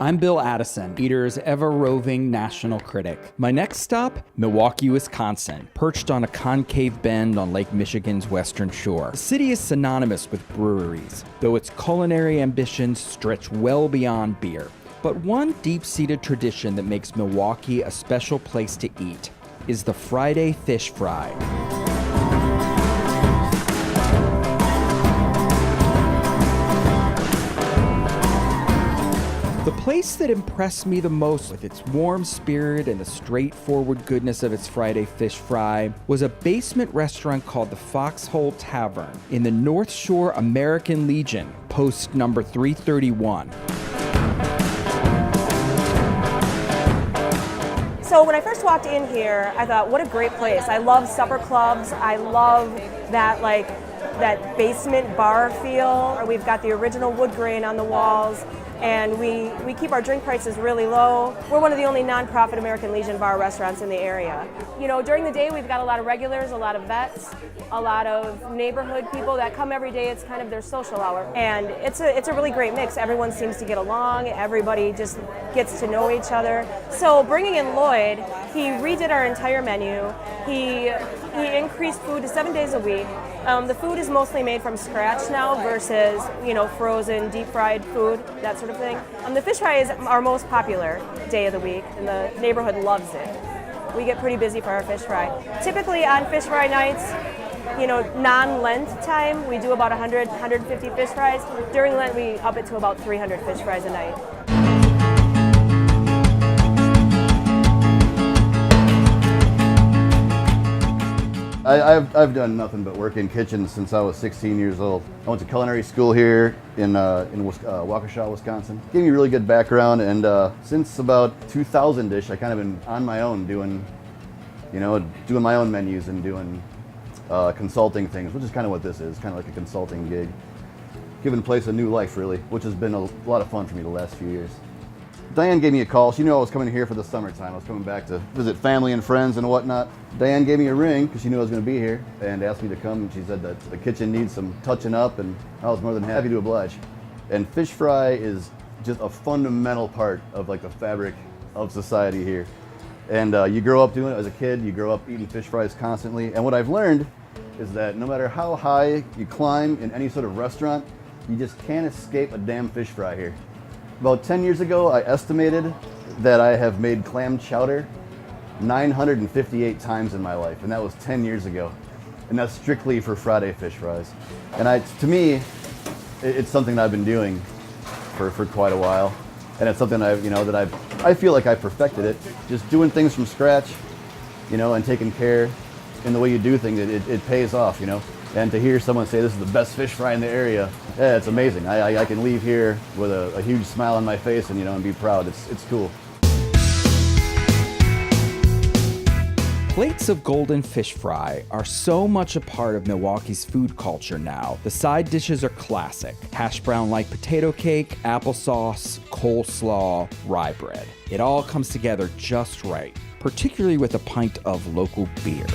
I'm Bill Addison, Eater's ever-roving national critic. My next stop, Milwaukee, Wisconsin, perched on a concave bend on Lake Michigan's western shore. The city is synonymous with breweries, though its culinary ambitions stretch well beyond beer. But one deep-seated tradition that makes Milwaukee a special place to eat is the Friday fish fry. The place that impressed me the most with its warm spirit and the straightforward goodness of its Friday fish fry was a basement restaurant called the Foxhole Tavern in the North Shore American Legion, post number 331. So when I first walked in here, I thought, what a great place. I love supper clubs. I love that that basement bar feel. We've got the original wood grain on the walls. And we keep our drink prices really low. We're one of the only nonprofit American Legion bar restaurants in the area. You know, during the day we've got a lot of regulars, a lot of vets, a lot of neighborhood people that come every day. It's kind of their social hour. And it's a really great mix. Everyone seems to get along. Everybody just gets to know each other. So bringing in Lloyd, he redid our entire menu. He increased food to 7 days a week. The food is mostly made from scratch now versus, frozen, deep-fried food, that sort of thing. The fish fry is our most popular day of the week, and the neighborhood loves it. We get pretty busy for our fish fry. Typically on fish fry nights, non-Lent time, we do about 100, 150 fish fries. During Lent, we up it to about 300 fish fries a night. I've done nothing but work in kitchens since I was 16 years old. I went to culinary school here in Waukesha, Wisconsin. Gave me a really good background, and since about 2000-ish, I kind of been on my own doing my own menus and doing consulting things, which is kind of what this is, kind of like a consulting gig. Giving the place a new life, really, which has been a lot of fun for me the last few years. Diane gave me a call. She knew I was coming here for the summertime. I was coming back to visit family and friends and whatnot. Diane gave me a ring because she knew I was going to be here and asked me to come. And she said that the kitchen needs some touching up, and I was more than happy to oblige. And fish fry is just a fundamental part of the fabric of society here. And you grow up doing it as a kid. You grow up eating fish fries constantly. And what I've learned is that no matter how high you climb in any sort of restaurant, you just can't escape a damn fish fry here. About 10 years ago, I estimated that I have made clam chowder 958 times in my life, and that was 10 years ago. And that's strictly for Friday fish fries. And to me, it's something that I've been doing for quite a while. And it's something I feel like I perfected it. Just doing things from scratch, and taking care in the way you do things, it pays off, And to hear someone say this is the best fish fry in the area, yeah, it's amazing. I can leave here with a huge smile on my face and be proud. It's cool. Plates of golden fish fry are so much a part of Milwaukee's food culture now. The side dishes are classic. Hash brown-like potato cake, applesauce, coleslaw, rye bread. It all comes together just right, particularly with a pint of local beer.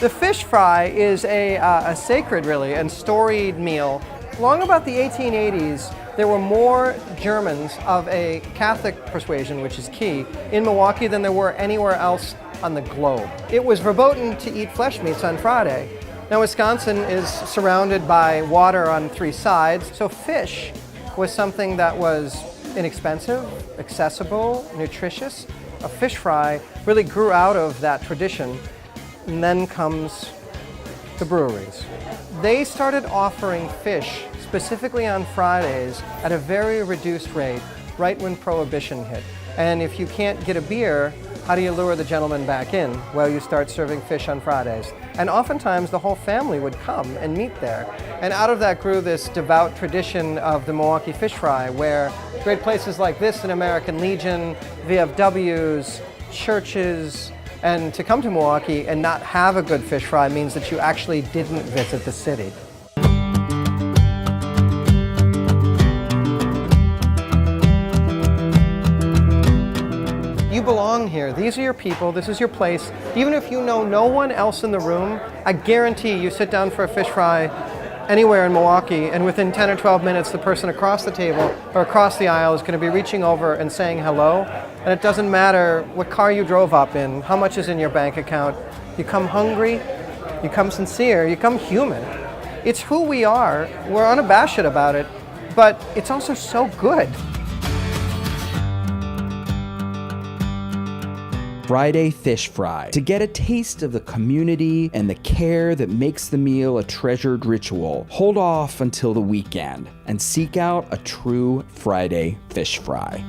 The fish fry is a sacred, really, and storied meal. Long about the 1880s, there were more Germans of a Catholic persuasion, which is key, in Milwaukee than there were anywhere else on the globe. It was verboten to eat flesh meats on Friday. Now, Wisconsin is surrounded by water on three sides, so fish was something that was inexpensive, accessible, nutritious. A fish fry really grew out of that tradition. And then comes the breweries. They started offering fish specifically on Fridays at a very reduced rate right when Prohibition hit. And if you can't get a beer, how do you lure the gentleman back in? Well, you start serving fish on Fridays. And oftentimes the whole family would come and meet there. And out of that grew this devout tradition of the Milwaukee fish fry, where great places like this, an American Legion, VFWs, churches, and to come to Milwaukee and not have a good fish fry means that you actually didn't visit the city. You belong here. These are your people. This is your place. Even if you know no one else in the room, I guarantee you sit down for a fish fry anywhere in Milwaukee, and within 10 or 12 minutes, the person across the table or across the aisle is going to be reaching over and saying hello. And it doesn't matter what car you drove up in, how much is in your bank account. You come hungry, you come sincere, you come human. It's who we are. We're unabashed about it, but it's also so good. Friday Fish Fry. To get a taste of the community and the care that makes the meal a treasured ritual, hold off until the weekend and seek out a true Friday Fish Fry.